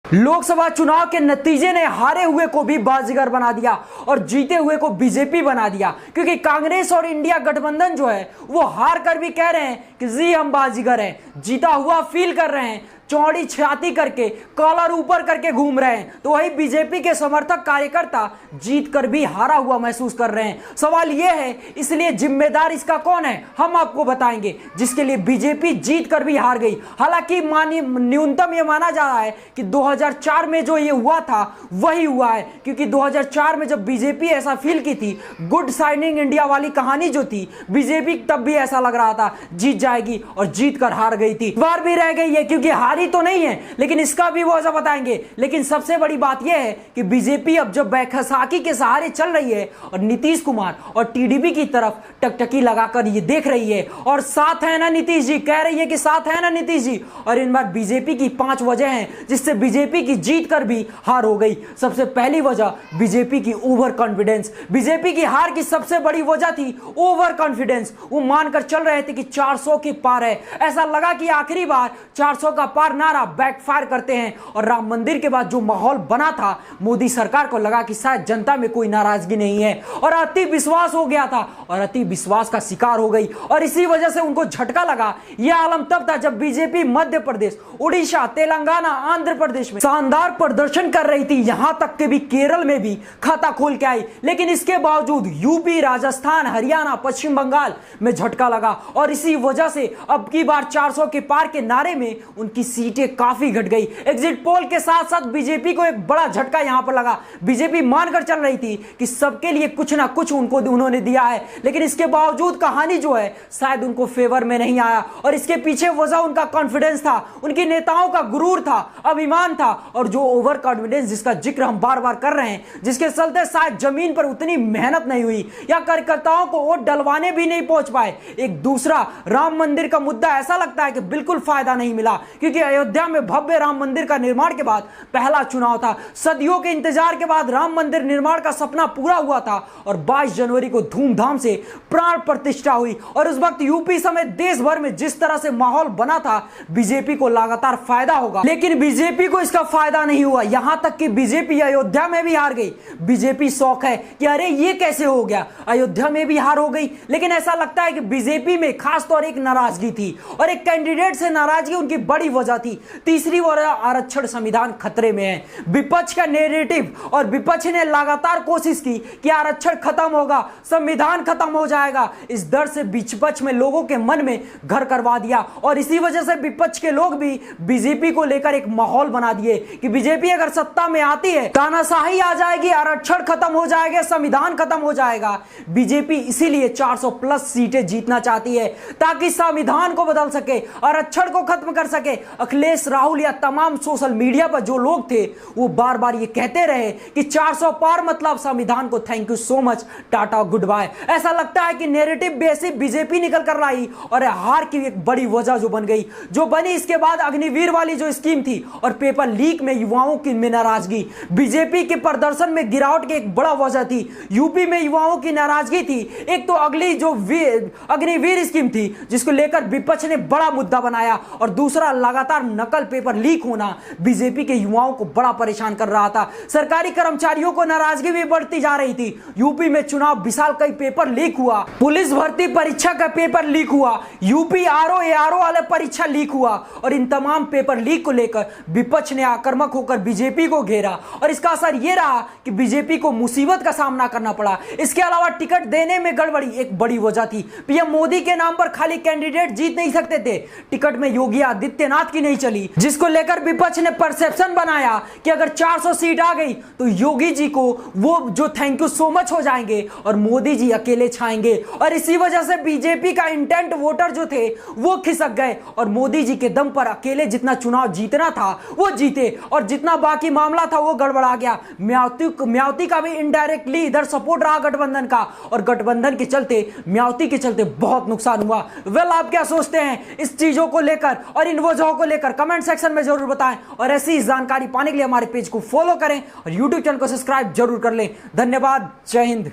लोकसभा चुनाव के नतीजे ने हारे हुए को भी बाजीगर बना दिया और जीते हुए को बीजेपी बना दिया, क्योंकि कांग्रेस और इंडिया गठबंधन जो है वो हार कर भी कह रहे हैं कि जी हम बाजीगर हैं, जीता हुआ फील कर रहे हैं, चौड़ी छाती करके कॉलर ऊपर करके घूम रहे हैं। तो वही बीजेपी के समर्थक कार्यकर्ता जीत कर भी हारा हुआ महसूस कर रहे हैं। सवाल यह है, इसलिए जिम्मेदार इसका कौन है, हम आपको बताएंगे, जिसके लिए बीजेपी जीत कर भी हार गई। हालांकि न्यूनतम यह माना जा रहा है कि 2004 में जो ये हुआ था वही हुआ है, क्योंकि 2004 में जब बीजेपी ऐसा फील की थी, गुड साइनिंग इंडिया वाली कहानी जो थी, बीजेपी तब भी ऐसा लग रहा था जीत जाएगी और जीत कर हार गई थी। बार भी रह गई है, क्योंकि हारी तो नहीं है, लेकिन इसका भी वजह बताएंगे। लेकिन सबसे बड़ी बात यह है कि बीजेपी अब जब बैसाखी के सहारे चल रही है और नीतीश कुमार और टीडीपी की तरफ टकटकी लगाकर ये देख रही है, और साथ है ना नीतीश जी, कह रही है कि साथ है ना नीतीश जी। और इन बार बीजेपी की 5 वजह हैं जिससे बीजेपी की जीत कर भी हार हो गई। सबसे पहली वजह बीजेपी की ओवर कॉन्फिडेंस। बीजेपी की हार की सबसे बड़ी वजह थी ओवर कॉन्फिडेंस। वो मानकर चल रहे थे कि 400 के पार है, ऐसा लगा कि आखिरी बार 400 का पार नारा बैकफायर करते हैं। और राम मंदिर के बाद जो माहौल बना था, मोदी सरकार को लगा कि शायद जनता में कोई नाराजगी नहीं है, और अति विश्वास हो गया था और अति विश्वास का शिकार हो गई। और इसी वजह से उनको झटका लगा। यह आलम तब था जब बीजेपी मध्य प्रदेश, उड़ीसा, तेलंगाना, आंध्र प्रदेश में शानदार प्रदर्शन कर रही थी, यहां तक कि भी केरल में भी खाता खोल के आई। लेकिन इसके बावजूद यूपी, राजस्थान, हरियाणा, पश्चिम बंगाल में झटका लगा, और इसी वजह से अब की बार 400 के पार के नारे में उनकी सीटें काफी घट गई। एग्जिट पोल के साथ साथ बीजेपी को एक बड़ा झटका यहां पर लगा। बीजेपी मानकर चल रही थी कि सबके लिए कुछ ना कुछ उन्होंने दिया है, लेकिन इसके बावजूद कहानी जो है शायद उनको फेवर में नहीं आया। और इसके पीछे वजह उनका कॉन्फिडेंस था, उनकी नेताओं का गुरूर था, अभिमान था, और जो ओवर कॉन्फिडेंस जिसका जिक्र हम बार बार कर रहे हैं, जिसके चलते शायद जमीन पर उतनी मेहनत नहीं हुई या कार्यकर्ताओं को वोट डलवाने भी नहीं पहुंच पाए। एक दूसरा राम मंदिर का मुद्दा, ऐसा लगता है कि बिल्कुल फायदा नहीं मिला, क्योंकि अयोध्या में भव्य राम मंदिर का निर्माण के बाद पहला चुनाव था। सदियों के इंतजार के बाद राम मंदिर निर्माण का सपना पूरा हुआ था, और 22 जनवरी को धूमधाम से प्राण प्रतिष्ठा हुई। और उस वक्त यूपी समेत देश भर में जिस तरह से माहौल बना था, बीजेपी को लगातार फायदा होगा, लेकिन बीजेपी को इसका फायदा नहीं हुआ। यहां तक कि बीजेपी अयोध्या में भी हार गई। बीजेपी शौक है कि अरे ये कैसे हो गया, अयोध्या में भी हार हो गई। लेकिन ऐसा लगता है कि बीजेपी में खासतौर एक नाराजगी थी, और एक कैंडिडेट से नाराजगी उनकी बड़ी वजह थी। तीसरी वजह आरक्षण संविधान खतरे में है। विपक्ष का नैरेटिव, और विपक्ष ने लगातार कोशिश की कि आरक्षण खत्म होगा, संविधान खत्म हो जाएगा। इस डर से विपक्ष में लोगों के मन में घर करवा दिया, और इसी वजह से विपक्ष के लोग भी बीजेपी को लेकर एक माहौल बना दिए कि बीजेपी अगर सत्ता में आती है, तानाशाही आ जाएगी, आरक्षण खत्म हो जाएगा, संविधान खत्म हो जाएगा। बीजेपी इसीलिए 400 प्लस सीटें जीतना चाहती है, ताकि संविधान को बदल सके, आरक्षण को खत्म कर सके। अखिलेश, राहुल या तमाम सोशल मीडिया पर जो लोग थे वो बार बार ये कहते रहे कि 400 पार मतलब संविधान को thank you so much, tata goodbye. ऐसा लगता है कि नैरेटिव बेसिक बीजेपी निकल कर लाई, और हार की एक बड़ी वजह जो बन गई, जो बनी इसके बाद अग्निवीर वाली जो स्कीम थी, और पेपर लीक में युवाओं की नाराजगी। बीजेपी के प्रदर्शन में गिरावट की एक बड़ा वजह थी, यूपी में युवाओं की नाराजगी थी। एक तो अगली जो अग्निवीर स्कीम थी, जिसको लेकर विपक्ष ने बड़ा मुद्दा बनाया, और दूसरा लगातार नकल पेपर लीक होना बीजेपी के युवाओं को बड़ा परेशान कर रहा था। सरकारी कर्मचारियों को नाराजगी भी बढ़ती जा रही थी। यूपी में चुनाव विशाल कई पेपर लीक हुआ, पुलिस भर्ती परीक्षा का पेपर लीक हुआ, यूपी आरओ एआरओ वाले परीक्षा लीक हुआ, और इन तमाम पेपर लीक को लेकर विपक्ष ने आक्रामक होकर बीजेपी को घेरा, और इसका असर यह रहा कि बीजेपी को मुसीबत का सामना करना पड़ा। इसके अलावा टिकट देने में गड़बड़ी एक बड़ी वजह थी। पीएम मोदी के नाम पर खाली कैंडिडेट जीत नहीं सकते थे, टिकट में योगी आदित्यनाथ की नहीं चली, जिसको लेकर विपक्ष ने परसेप्शन बनाया कि अगर 400 सीट आ गई तो योगी जी को वो जो थैंक यू सो मच हो जाएंगे और मोदी जी अकेले छाएंगे। और इसी वजह से बीजेपी का इंटेंट वोटर जो थे वो खिसक गए, और मोदी जी के दम पर अकेले जितना चुनाव जीतना था वो जीते, और जितना बाकी मामला था वो गड़बड़ा गया। म्यावती का भी इनडायरेक्टली इधर सपोर्ट रहा गठबंधन का, और गठबंधन के चलते, म्यावती के चलते बहुत नुकसान हुआ। वेल, आप क्या सोचते हैं इस चीजों को लेकर और इन वजहों को लेकर? कमेंट सेक्शन में जरूर बताएं, और ऐसी जानकारी पाने के लिए हमारे पेज को फॉलो करें और यूट्यूब चैनल को सब्सक्राइब जरूर कर लें। धन्यवाद, जय हिंद।